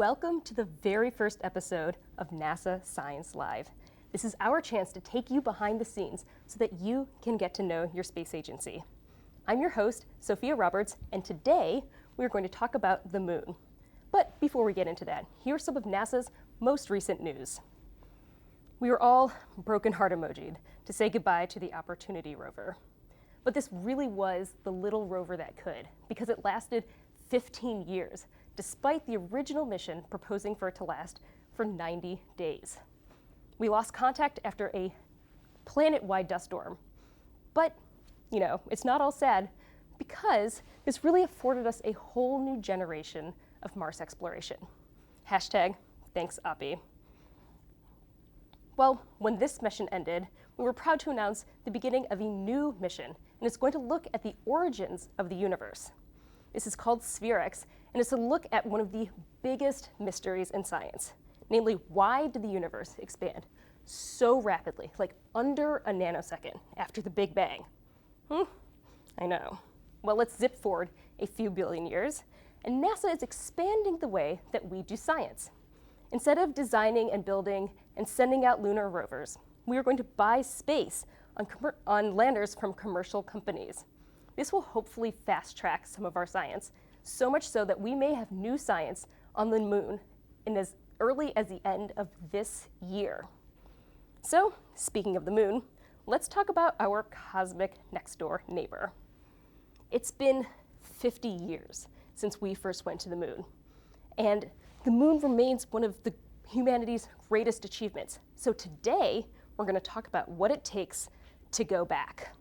Welcome to the very first episode of NASA Science Live. This is our chance to take you behind the scenes so that you can get to know your space agency. I'm your host, Sophia Roberts, and today we're going to talk about the moon. But before we get into that, here's some of NASA's most recent news. We were all broken heart emojied to say goodbye to the Opportunity rover. But this really was the little rover that could, because it lasted 15 years, despite the original mission proposing for it to last for 90 days. We lost contact after a planet-wide dust storm. But, it's not all sad, because this really afforded us a whole new generation of Mars exploration. Hashtag thanks Oppie. Well, when this mission ended, we were proud to announce the beginning of a new mission, and it's going to look at the origins of the universe. This is called SphereX, and it's a look at one of the biggest mysteries in science. Namely, why did the universe expand so rapidly, like under a nanosecond after the Big Bang? I know. Well, let's zip forward a few billion years, and NASA is expanding the way that we do science. Instead of designing and building and sending out lunar rovers, we are going to buy space on landers from commercial companies. This will hopefully fast-track some of our science, so much so that we may have new science on the moon in as early as the end of this year. So, speaking of the moon, let's talk about our cosmic next-door neighbor. It's been 50 years since we first went to the moon, and the moon remains one of humanity's greatest achievements. So today, we're going to talk about what it takes to go back.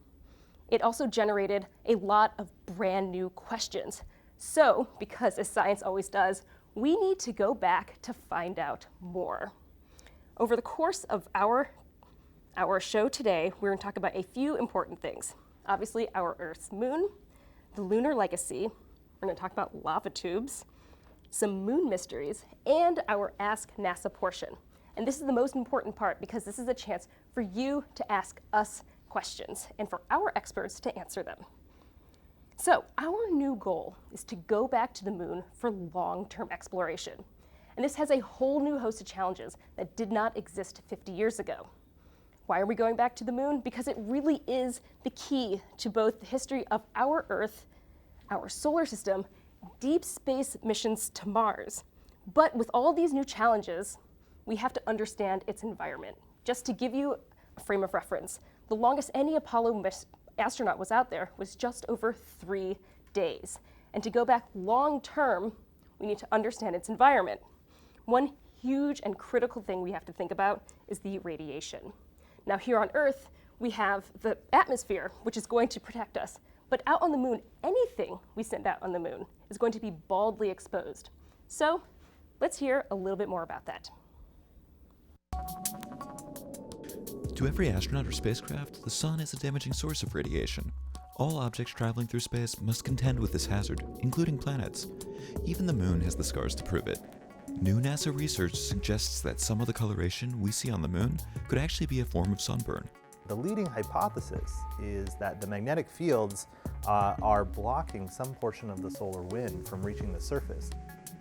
It also generated a lot of brand new questions. So, because as science always does, we need to go back to find out more. Over the course of our show today, we're going to talk about a few important things. Obviously, our Earth's moon, the lunar legacy, we're going to talk about lava tubes, some moon mysteries, and our Ask NASA portion. And this is the most important part because this is a chance for you to ask us questions and for our experts to answer them. So our new goal is to go back to the moon for long-term exploration. And this has a whole new host of challenges that did not exist 50 years ago. Why are we going back to the moon? Because it really is the key to both the history of our Earth, our solar system, deep space missions to Mars. But with all these new challenges, we have to understand its environment. Just to give you a frame of reference, the longest any Apollo astronaut was out there was just over 3 days. And to go back long term, we need to understand its environment. One huge and critical thing we have to think about is the radiation. Now here on Earth, we have the atmosphere, which is going to protect us. But out on the moon, anything we send out on the moon is going to be baldly exposed. So let's hear a little bit more about that. To every astronaut or spacecraft, the sun is a damaging source of radiation. All objects traveling through space must contend with this hazard, including planets. Even the moon has the scars to prove it. New NASA research suggests that some of the coloration we see on the moon could actually be a form of sunburn. The leading hypothesis is that the magnetic fields are blocking some portion of the solar wind from reaching the surface.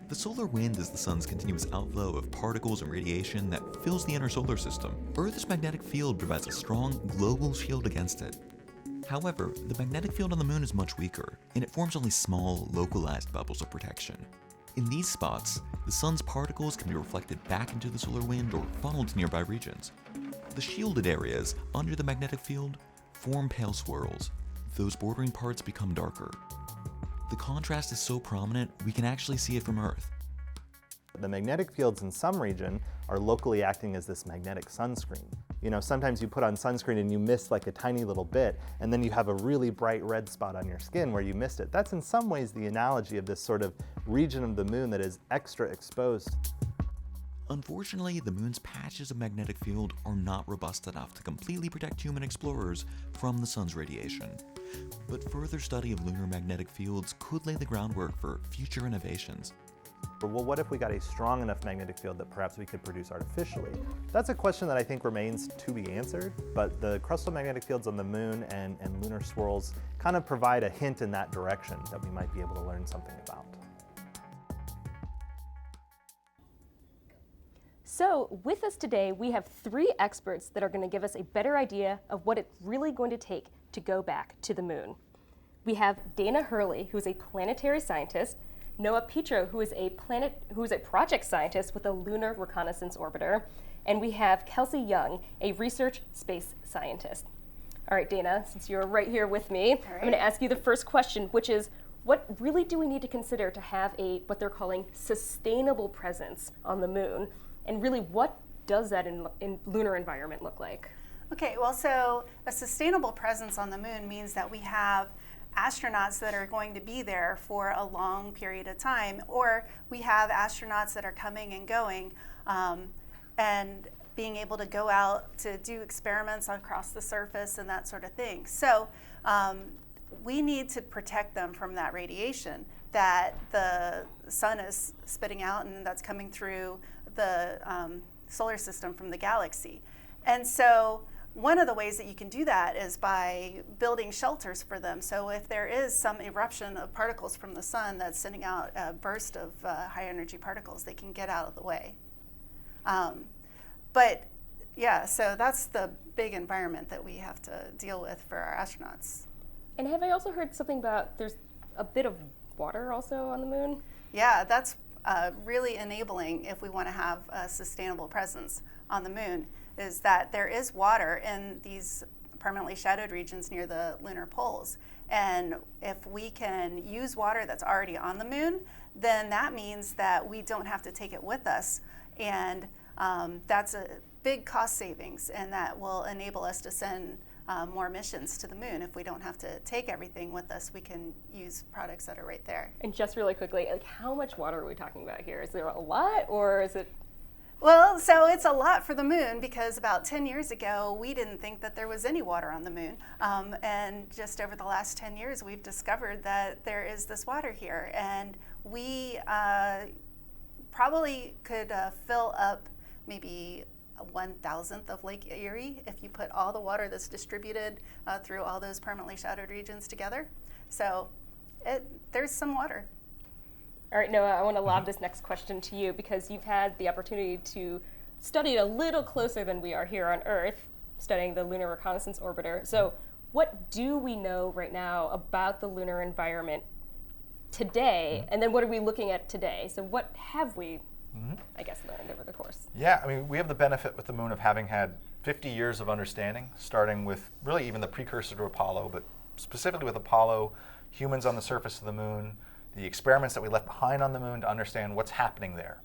The solar wind is the sun's continuous outflow of particles and radiation that fills the inner solar system. Earth's magnetic field provides a strong global shield against it. However, the magnetic field on the moon is much weaker, and it forms only small, localized bubbles of protection. In these spots, the sun's particles can be reflected back into the solar wind or funneled to nearby regions. The shielded areas under the magnetic field form pale swirls. Those bordering parts become darker. The contrast is so prominent, we can actually see it from Earth. The magnetic fields in some region are locally acting as this magnetic sunscreen. Sometimes you put on sunscreen and you miss like a tiny little bit, and then you have a really bright red spot on your skin where you missed it. That's in some ways the analogy of this sort of region of the moon that is extra exposed. Unfortunately, the moon's patches of magnetic field are not robust enough to completely protect human explorers from the sun's radiation. But further study of lunar magnetic fields could lay the groundwork for future innovations. Well, what if we got a strong enough magnetic field that perhaps we could produce artificially? That's a question that I think remains to be answered, but the crustal magnetic fields on the moon and lunar swirls kind of provide a hint in that direction that we might be able to learn something about. So with us today, we have 3 experts that are going to give us a better idea of what it's really going to take to go back to the moon. We have Dana Hurley, who's a planetary scientist, Noah Petro, who is a project scientist with a Lunar Reconnaissance Orbiter, and we have Kelsey Young, a research space scientist. All right, Dana, since you're right here with me, I'm going to ask you the first question, which is, what really do we need to consider to have what they're calling sustainable presence on the moon? And really, what does that in lunar environment look like? Okay, well, so a sustainable presence on the moon means that we have astronauts that are going to be there for a long period of time, or we have astronauts that are coming and going, and being able to go out to do experiments across the surface and that sort of thing. So we need to protect them from that radiation that the sun is spitting out and that's coming through the solar system from the galaxy. And so one of the ways that you can do that is by building shelters for them. So if there is some eruption of particles from the sun that's sending out a burst of high energy particles, they can get out of the way. But yeah, so that's the big environment that we have to deal with for our astronauts. And have I also heard something about there's a bit of water also on the moon? Yeah, that's really enabling if we want to have a sustainable presence on the moon, is that there is water in these permanently shadowed regions near the lunar poles. And if we can use water that's already on the moon, then that means that we don't have to take it with us. And that's a big cost savings, and that will enable us to send more missions to the moon. If we don't have to take everything with us, we can use products that are right there. And just really quickly, like how much water are we talking about here? Is there a lot, or is it? Well, so it's a lot for the moon because about 10 years ago, we didn't think that there was any water on the moon. And just over the last 10 years, we've discovered that there is this water here. And we probably could fill up maybe 1/1000th of Lake Erie if you put all the water that's distributed through all those permanently shadowed regions together. So there's some water. All right, Noah, I want to lob this next question to you because you've had the opportunity to study it a little closer than we are here on Earth, studying the Lunar Reconnaissance Orbiter. So what do we know right now about the lunar environment today, and then what are we looking at today? So what have we, I guess, learned over the course? Yeah, I mean, we have the benefit with the moon of having had 50 years of understanding, starting with really even the precursor to Apollo, but specifically with Apollo, humans on the surface of the moon, the experiments that we left behind on the moon to understand what's happening there.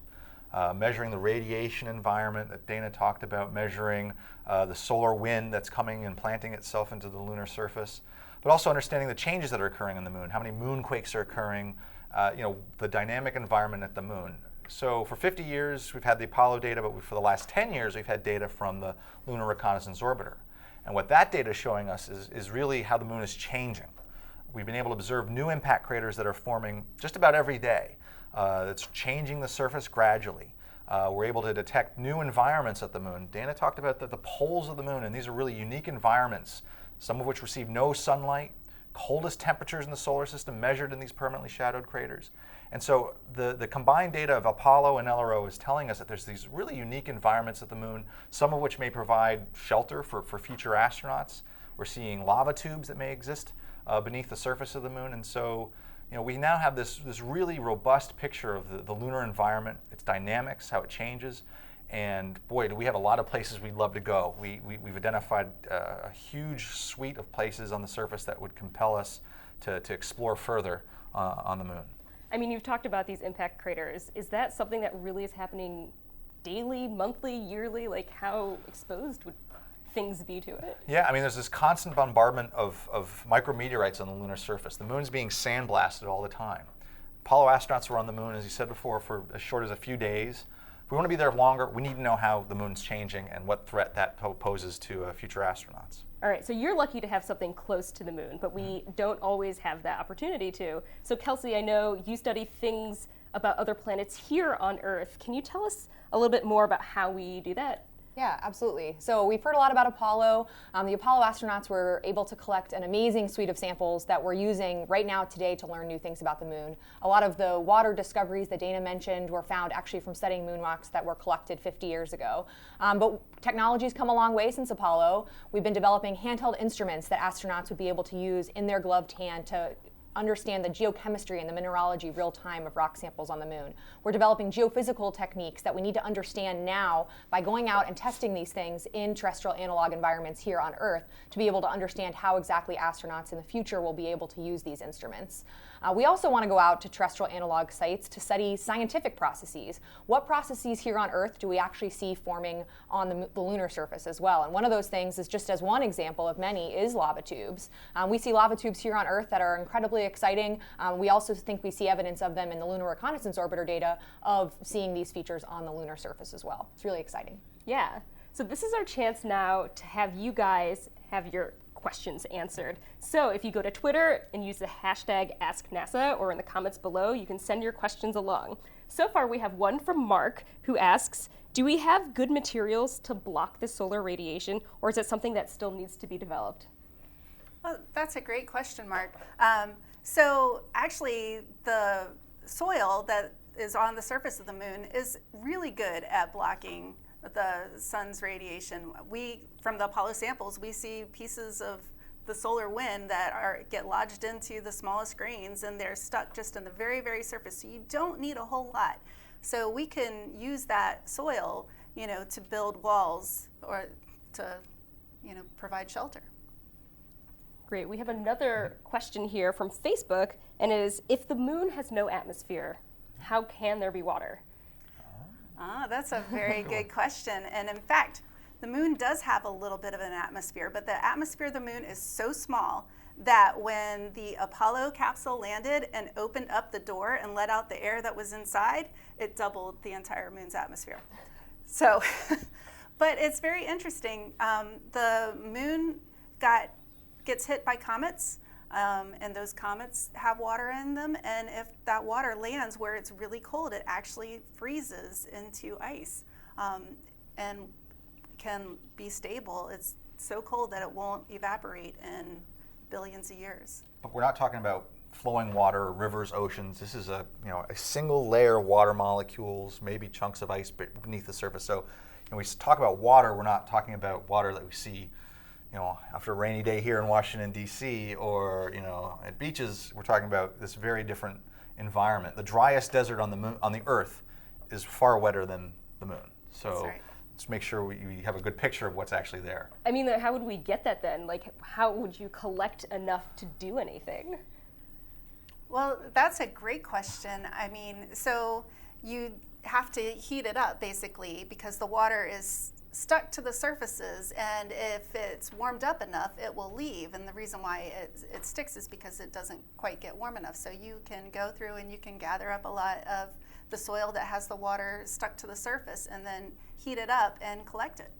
Measuring the radiation environment that Dana talked about, measuring the solar wind that's coming and planting itself into the lunar surface, but also understanding the changes that are occurring on the moon, how many moonquakes are occurring, the dynamic environment at the moon. So for 50 years, we've had the Apollo data, but for the last 10 years, we've had data from the Lunar Reconnaissance Orbiter. And what that data is showing us is really how the moon is changing. We've been able to observe new impact craters that are forming just about every day. It's changing the surface gradually. We're able to detect new environments at the moon. Dana talked about the poles of the moon, and these are really unique environments, some of which receive no sunlight, coldest temperatures in the solar system measured in these permanently shadowed craters. And so the combined data of Apollo and LRO is telling us that there's these really unique environments at the moon, some of which may provide shelter for future astronauts. We're seeing lava tubes that may exist beneath the surface of the moon. And so we now have this really robust picture of the lunar environment, its dynamics, how it changes. And boy, do we have a lot of places we'd love to go. We've identified a huge suite of places on the surface that would compel us to explore further on the moon. I mean, you've talked about these impact craters. Is that something that really is happening daily, monthly, yearly? Like, how exposed would things be to it? Yeah, I mean, there's this constant bombardment of micrometeorites on the lunar surface. The moon's being sandblasted all the time. Apollo astronauts were on the moon, as you said before, for as short as a few days. If we want to be there longer, we need to know how the moon's changing and what threat that poses to future astronauts. All right, so you're lucky to have something close to the moon, but we don't always have that opportunity to. So Kelsey, I know you study things about other planets here on Earth. Can you tell us a little bit more about how we do that? Yeah, absolutely. So we've heard a lot about Apollo. The Apollo astronauts were able to collect an amazing suite of samples that we're using right now today to learn new things about the moon. A lot of the water discoveries that Dana mentioned were found actually from studying moon rocks that were collected 50 years ago. But technology's come a long way since Apollo. We've been developing handheld instruments that astronauts would be able to use in their gloved hand to understand the geochemistry and the mineralogy real time of rock samples on the moon. We're developing geophysical techniques that we need to understand now by going out and testing these things in terrestrial analog environments here on Earth to be able to understand how exactly astronauts in the future will be able to use these instruments. We also want to go out to terrestrial analog sites to study scientific processes. What processes here on Earth do we actually see forming on the lunar surface as well? And one of those things is, just as one example of many, is lava tubes. We see lava tubes here on Earth that are incredibly exciting. We also think we see evidence of them in the Lunar Reconnaissance Orbiter data of seeing these features on the lunar surface as well. It's really exciting. Yeah. So this is our chance now to have you guys have your questions answered. So if you go to Twitter and use the hashtag AskNASA, or in the comments below, you can send your questions along. So far we have one from Mark, who asks, do we have good materials to block the solar radiation, or is it something that still needs to be developed? Well, that's a great question, Mark. So actually, the soil that is on the surface of the moon is really good at blocking the sun's radiation. From the Apollo samples, we see pieces of the solar wind that get lodged into the smallest grains, and they're stuck just on the very, very surface. So you don't need a whole lot. So we can use that soil, to build walls or to, provide shelter. Great. We have another question here from Facebook, and it is, if the moon has no atmosphere, how can there be water? That's a very good question. And in fact, the moon does have a little bit of an atmosphere, but the atmosphere of the moon is so small that when the Apollo capsule landed and opened up the door and let out the air that was inside, it doubled the entire moon's atmosphere. So, but it's very interesting. The moon gets hit by comets, and those comets have water in them, and if that water lands where it's really cold, it actually freezes into ice and can be stable. It's so cold that it won't evaporate in billions of years. But we're not talking about flowing water, rivers, oceans. This is a single layer of water molecules, maybe chunks of ice beneath the surface. So when we talk about water, we're not talking about water that we see after a rainy day here in Washington, D.C., or at beaches. We're talking about this very different environment. The driest desert on the moon, on the Earth, is far wetter than the moon. So That's right. Let's make sure we have a good picture of what's actually there. I mean, how would we get that then? Like, how would you collect enough to do anything? Well, that's a great question. I mean, so you have to heat it up basically, because the water is stuck to the surfaces, and if it's warmed up enough, it will leave. And the reason why it sticks is because it doesn't quite get warm enough. So you can go through and you can gather up a lot of the soil that has the water stuck to the surface and then heat it up and collect it.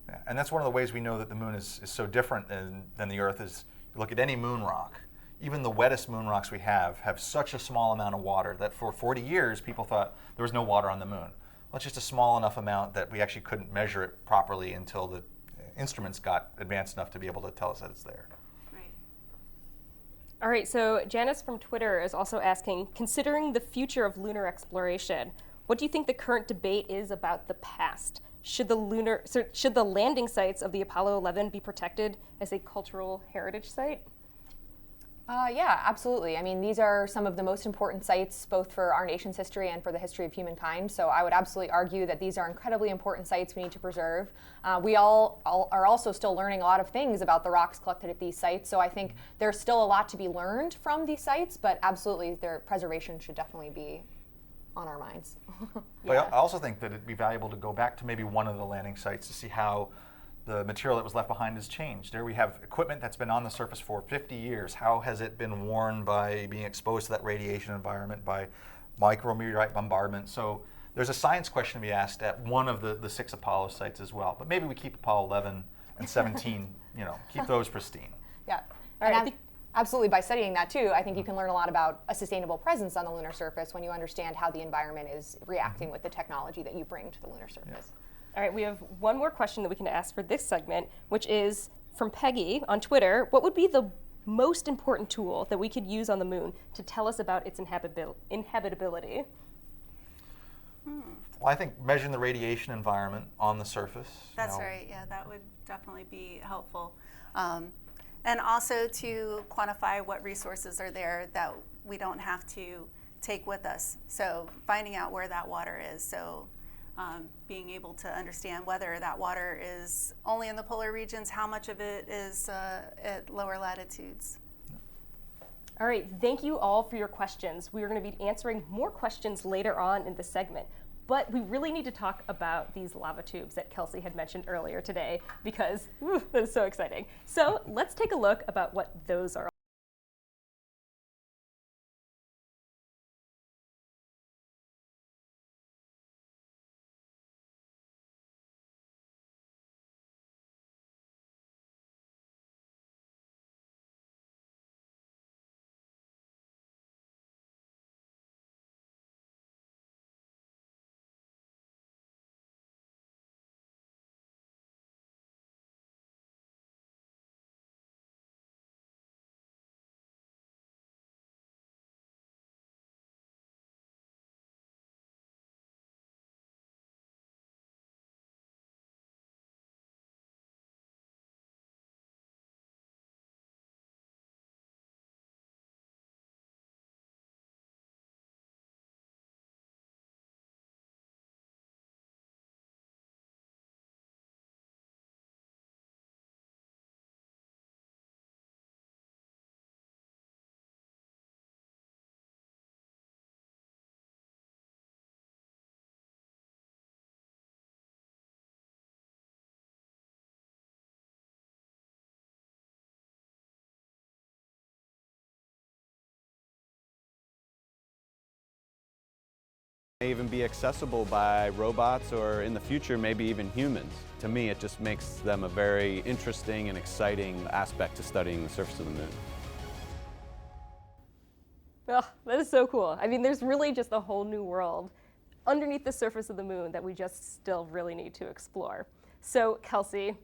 Yeah, and that's one of the ways we know that the moon is so different than the Earth is, you look at any moon rock. Even the wettest moon rocks we have such a small amount of water that for 40 years people thought there was no water on the moon. Well, it's just a small enough amount that we actually couldn't measure it properly until the instruments got advanced enough to be able to tell us that it's there. Right. All right, so Janice from Twitter is also asking, considering the future of lunar exploration, what do you think the current debate is about the past? Should the landing sites of the Apollo 11 be protected as a cultural heritage site? Yeah, absolutely. I mean, these are some of the most important sites, both for our nation's history and for the history of humankind. So I would absolutely argue that these are incredibly important sites we need to preserve. We all are also still learning a lot of things about the rocks collected at these sites. So I think there's still a lot to be learned from these sites, but absolutely their preservation should definitely be on our minds. But I also think that it'd be valuable to go back to maybe one of the landing sites to see how the material that was left behind has changed. There we have equipment that's been on the surface for 50 years. How has it been worn by being exposed to that radiation environment, by micrometeorite bombardment? So there's a science question to be asked at one of the 6 Apollo sites as well. But maybe we keep Apollo 11 and 17, keep those pristine. Yeah. All right, absolutely, by studying that too, I think you can learn a lot about a sustainable presence on the lunar surface when you understand how the environment is reacting with the technology that you bring to the lunar surface. Yeah. All right, we have one more question that we can ask for this segment, which is from Peggy on Twitter. What would be the most important tool that we could use on the moon to tell us about its inhabitability? Well, I think measuring the radiation environment on the surface. That's right. Yeah, that would definitely be helpful. And also to quantify what resources are there that we don't have to take with us. So finding out where that water is. So being able to understand whether that water is only in the polar regions, how much of it is at lower latitudes. All right, thank you all for your questions. We are going to be answering more questions later on in the segment, but we really need to talk about these lava tubes that Kelsey had mentioned earlier today because that is so exciting. So let's take a look about what those are. May even be accessible by robots or in the future maybe even humans. To me it just makes them a very interesting and exciting aspect to studying the surface of the moon. Oh, that is so cool. I mean, there's really just a whole new world underneath the surface of the moon that we just still really need to explore. So Kelsey,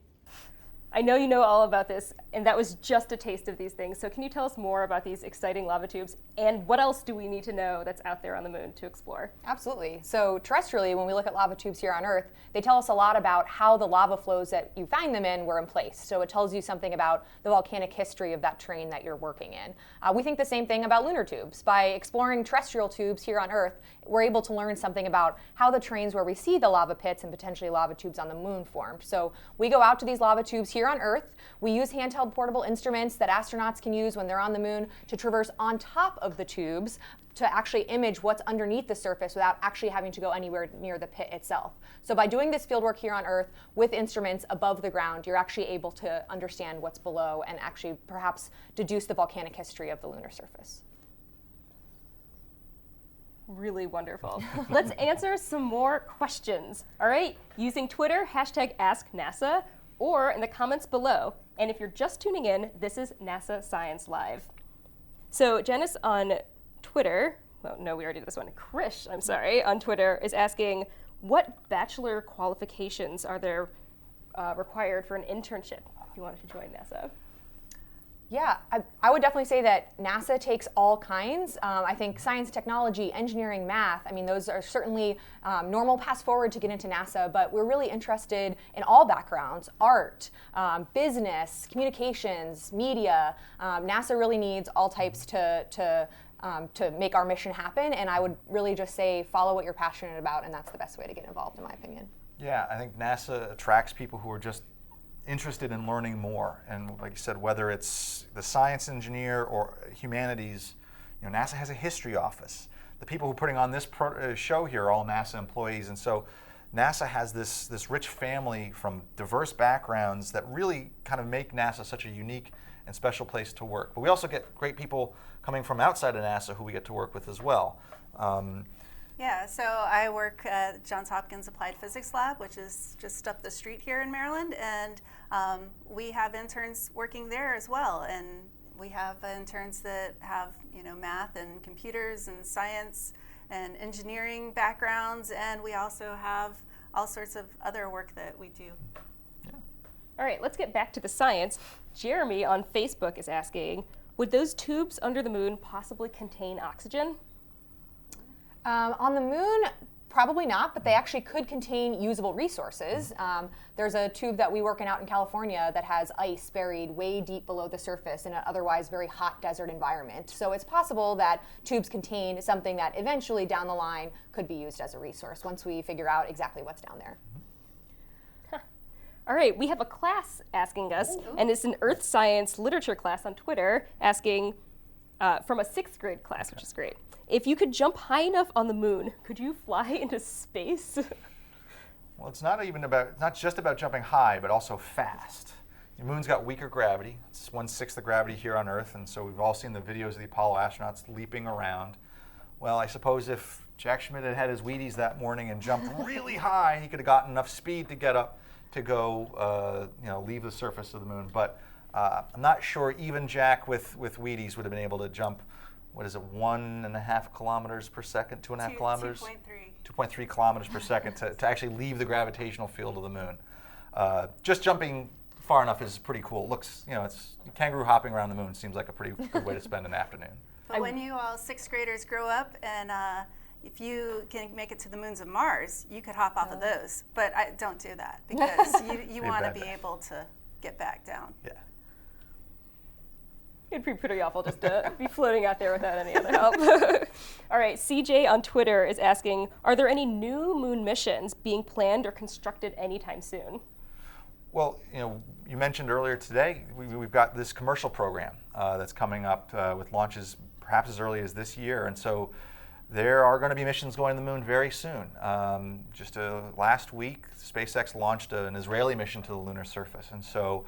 I know you know all about this, and that was just a taste of these things. So can you tell us more about these exciting lava tubes, and what else do we need to know that's out there on the moon to explore? Absolutely. So terrestrially, when we look at lava tubes here on Earth, they tell us a lot about how the lava flows that you find them in were in place. So it tells you something about the volcanic history of that terrain that you're working in. We think the same thing about lunar tubes. By exploring terrestrial tubes here on Earth, we're able to learn something about how the terrains where we see the lava pits and potentially lava tubes on the moon formed. So we go out to these lava tubes here on Earth. We use handheld portable instruments that astronauts can use when they're on the moon to traverse on top of the tubes to actually image what's underneath the surface without actually having to go anywhere near the pit itself. So by doing this fieldwork here on Earth with instruments above the ground, you're actually able to understand what's below and actually perhaps deduce the volcanic history of the lunar surface. Really wonderful. Let's answer some more questions, all right? Using Twitter, #AskNASA, or in the comments below. And if you're just tuning in, this is NASA Science Live. So Janice on Twitter, well, no, we already did this one. Krish, I'm sorry, on Twitter is asking, what bachelor qualifications are there required for an internship if you wanted to join NASA? Yeah, I would definitely say that NASA takes all kinds. I think science, technology, engineering, math, I mean, those are certainly normal paths forward to get into NASA, but we're really interested in all backgrounds, art, business, communications, media. NASA really needs all types to make our mission happen, and I would really just say follow what you're passionate about, and that's the best way to get involved, in my opinion. Yeah, I think NASA attracts people who are just interested in learning more, and like you said, whether it's the science engineer or humanities, you know, NASA has a history office. The people who are putting on this show here are all NASA employees, and so NASA has this rich family from diverse backgrounds that really kind of make NASA such a unique and special place to work. But we also get great people coming from outside of NASA who we get to work with as well. Yeah, so I work at Johns Hopkins Applied Physics Lab, which is just up the street here in Maryland, and we have interns working there as well. And we have interns that have, you know, math and computers and science and engineering backgrounds, and we also have all sorts of other work that we do. All right, let's get back to the science. Jeremy on Facebook is asking, would those tubes under the moon possibly contain oxygen? On the moon, probably not, but they actually could contain usable resources. There's a tube that we work in out in California that has ice buried way deep below the surface in an otherwise very hot desert environment. So it's possible that tubes contain something that eventually down the line could be used as a resource once we figure out exactly what's down there. All right, we have a class asking us, and it's an earth science literature class on Twitter asking, from a 6th grade class, which is great. If you could jump high enough on the moon, could you fly into space? Well, it's not just about jumping high, but also fast. The moon's got weaker gravity. It's 1/6 the gravity here on Earth, and so we've all seen the videos of the Apollo astronauts leaping around. Well, I suppose if Jack Schmitt had had his Wheaties that morning and jumped really high, he could have gotten enough speed to get up to go, leave the surface of the moon. But I'm not sure even Jack with Wheaties would have been able to jump, 1.5 kilometers per second, 2.5 kilometers? 2.3 kilometers per second to actually leave the gravitational field of the moon. Just jumping far enough is pretty cool. Looks, it's kangaroo hopping around the moon seems like a pretty good way to spend an afternoon. But when you all 6th graders grow up and if you can make it to the moons of Mars, you could hop off of those. But don't do that because you want to be able to get back down. Yeah. It'd be pretty awful just to be floating out there without any other help. All right, CJ on Twitter is asking, are there any new moon missions being planned or constructed anytime soon? Well, you mentioned earlier today, we've got this commercial program that's coming up with launches perhaps as early as this year. And so there are going to be missions going to the moon very soon. Just last week, SpaceX launched an Israeli mission to the lunar surface. And so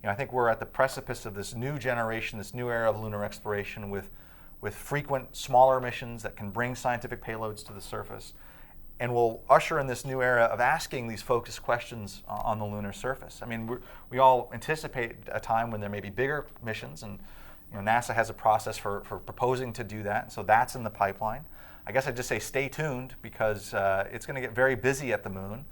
I think we're at the precipice of this new generation, this new era of lunar exploration with frequent smaller missions that can bring scientific payloads to the surface. And we'll usher in this new era of asking these focused questions on the lunar surface. I mean, we all anticipate a time when there may be bigger missions, and NASA has a process for proposing to do that, and so that's in the pipeline. I guess I'd just say stay tuned because it's going to get very busy at the moon.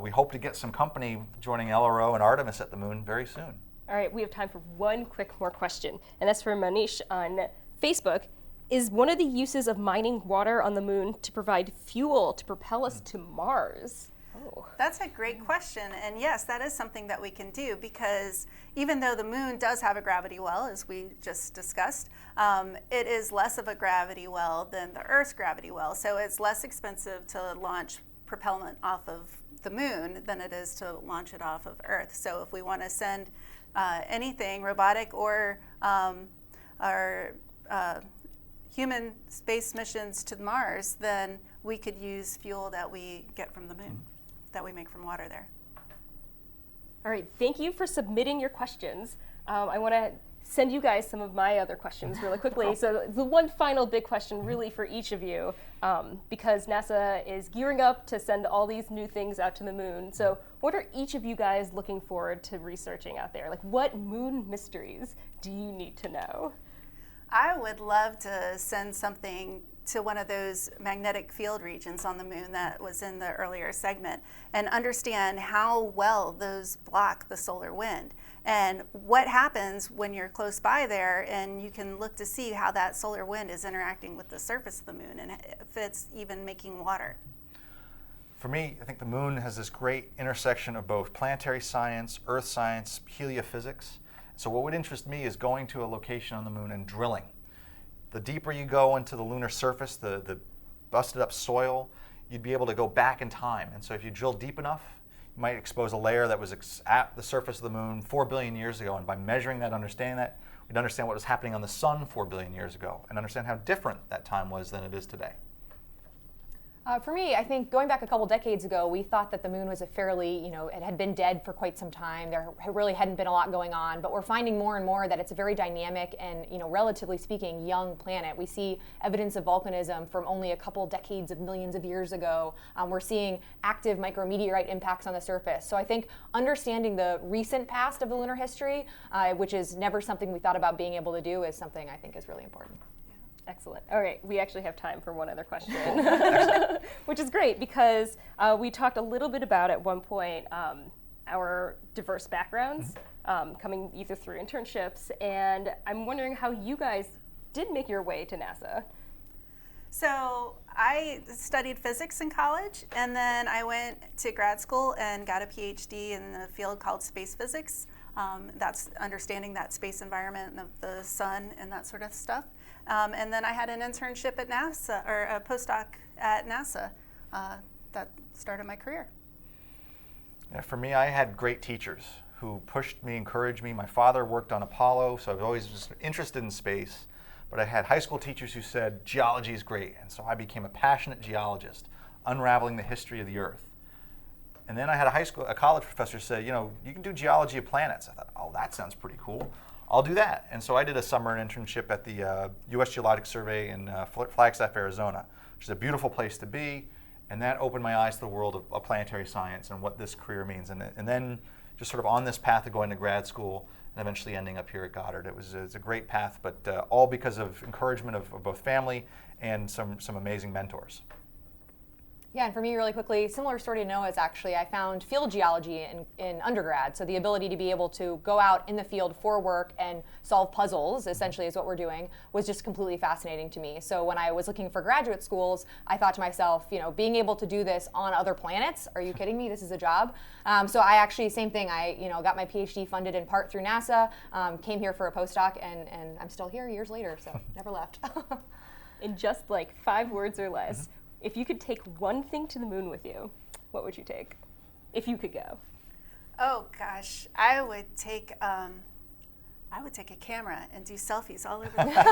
We hope to get some company joining LRO and Artemis at the moon very soon. All right, we have time for one quick more question, and that's for Manish on Facebook. Is one of the uses of mining water on the moon to provide fuel to propel us to Mars? Oh. That's a great question, and yes, that is something that we can do because even though the moon does have a gravity well, as we just discussed, it is less of a gravity well than the Earth's gravity well, so it's less expensive to launch propellant off of the moon than it is to launch it off of Earth. So if we want to send anything, robotic or human space missions to Mars, then we could use fuel that we get from the moon, that we make from water there. All right, thank you for submitting your questions. I want to send you guys some of my other questions really quickly. So the one final big question really for each of you, because NASA is gearing up to send all these new things out to the moon. So what are each of you guys looking forward to researching out there? Like, what moon mysteries do you need to know? I would love to send something to one of those magnetic field regions on the moon that was in the earlier segment and understand how well those block the solar wind and what happens when you're close by there, and you can look to see how that solar wind is interacting with the surface of the moon and if it's even making water. For me, I think the moon has this great intersection of both planetary science, earth science, heliophysics. So what would interest me is going to a location on the moon and drilling. The deeper you go into the lunar surface, the busted up soil, you'd be able to go back in time. And so if you drill deep enough, you might expose a layer that was at the surface of the moon 4 billion years ago. And by measuring that, understanding that, we'd understand what was happening on the sun 4 billion years ago and understand how different that time was than it is today. For me, I think going back a couple decades ago, we thought that the moon was a fairly, it had been dead for quite some time. There really hadn't been a lot going on, but we're finding more and more that it's a very dynamic and, relatively speaking, young planet. We see evidence of volcanism from only a couple decades of millions of years ago. We're seeing active micrometeorite impacts on the surface. So I think understanding the recent past of the lunar history, which is never something we thought about being able to do, is something I think is really important. Excellent. All right, we actually have time for one other question, which is great because we talked a little bit about at one point our diverse backgrounds coming either through internships, and I'm wondering how you guys did make your way to NASA. So I studied physics in college, and then I went to grad school and got a PhD in a field called space physics. That's understanding that space environment and the sun and that sort of stuff. And then I had an internship at NASA, or a postdoc at NASA, that started my career. Yeah, for me, I had great teachers who pushed me, encouraged me. My father worked on Apollo, so I was always just interested in space. But I had high school teachers who said, geology is great. And so I became a passionate geologist, unraveling the history of the Earth. And then I had a college professor say, you know, you can do geology of planets. I thought, oh, that sounds pretty cool. I'll do that. And so I did a summer internship at the U.S. Geologic Survey in Flagstaff, Arizona, which is a beautiful place to be. And that opened my eyes to the world of planetary science and what this career means. And then just sort of on this path of going to grad school and eventually ending up here at Goddard. It's a great path, but all because of encouragement of both family and some amazing mentors. Yeah, and for me, really quickly, similar story to Noah's actually. I found field geology in undergrad, so the ability to be able to go out in the field for work and solve puzzles, essentially is what we're doing, was just completely fascinating to me. So when I was looking for graduate schools, I thought to myself, you know, being able to do this on other planets, are you kidding me? This is a job. So I actually, same thing, I got my PhD funded in part through NASA, came here for a postdoc, and I'm still here years later, so never left. In just like 5 words or less, if you could take one thing to the moon with you, what would you take? If you could go. Oh gosh, I would take a camera and do selfies all over the place.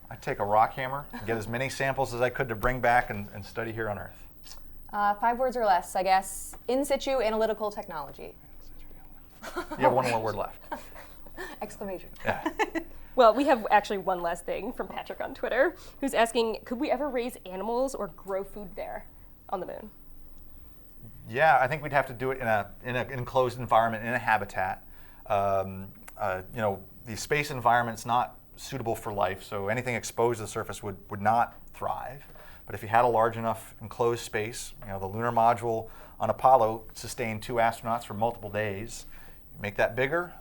I'd take a rock hammer and get as many samples as I could to bring back and study here on Earth. 5 words or less, I guess. In situ analytical technology. You have one more word left. Exclamation. Yeah. Well, we have actually one last thing from Patrick on Twitter, who's asking, could we ever raise animals or grow food there on the moon? Yeah, I think we'd have to do it in an enclosed environment, in a habitat. The space environment's not suitable for life, so anything exposed to the surface would not thrive. But if you had a large enough enclosed space, the lunar module on Apollo sustained 2 astronauts for multiple days. Make that bigger.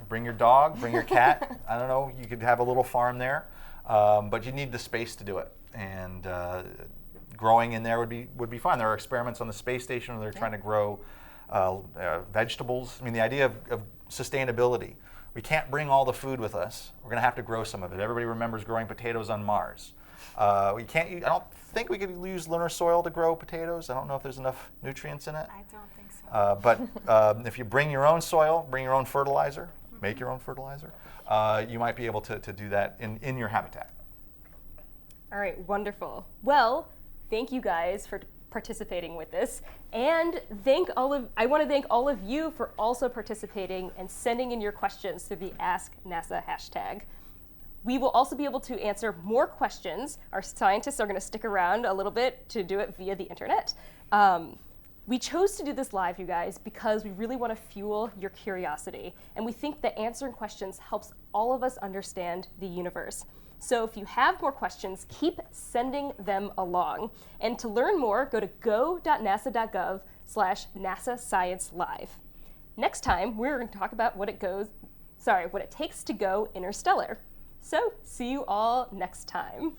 Bring your dog, bring your cat. I don't know, you could have a little farm there, but you need the space to do it. And growing in there would be fun. There are experiments on the space station where they're trying to grow vegetables. I mean, the idea of sustainability. We can't bring all the food with us. We're going to have to grow some of it. Everybody remembers growing potatoes on Mars. I don't think we could use lunar soil to grow potatoes. I don't know if there's enough nutrients in it. I don't think so. But if you bring your own soil, bring your own fertilizer, make your own fertilizer, you might be able to do that in your habitat. All right, wonderful. Well, thank you guys for participating with this, and I want to thank all of you for also participating and sending in your questions through the Ask NASA hashtag. We will also be able to answer more questions. Our scientists are going to stick around a little bit to do it via the internet. We chose to do this live, you guys, because we really want to fuel your curiosity, and we think that answering questions helps all of us understand the universe. So if you have more questions, keep sending them along. And to learn more, go to go.nasa.gov/NASA Science Live. Next time, we're going to talk about what it takes to go interstellar. So see you all next time.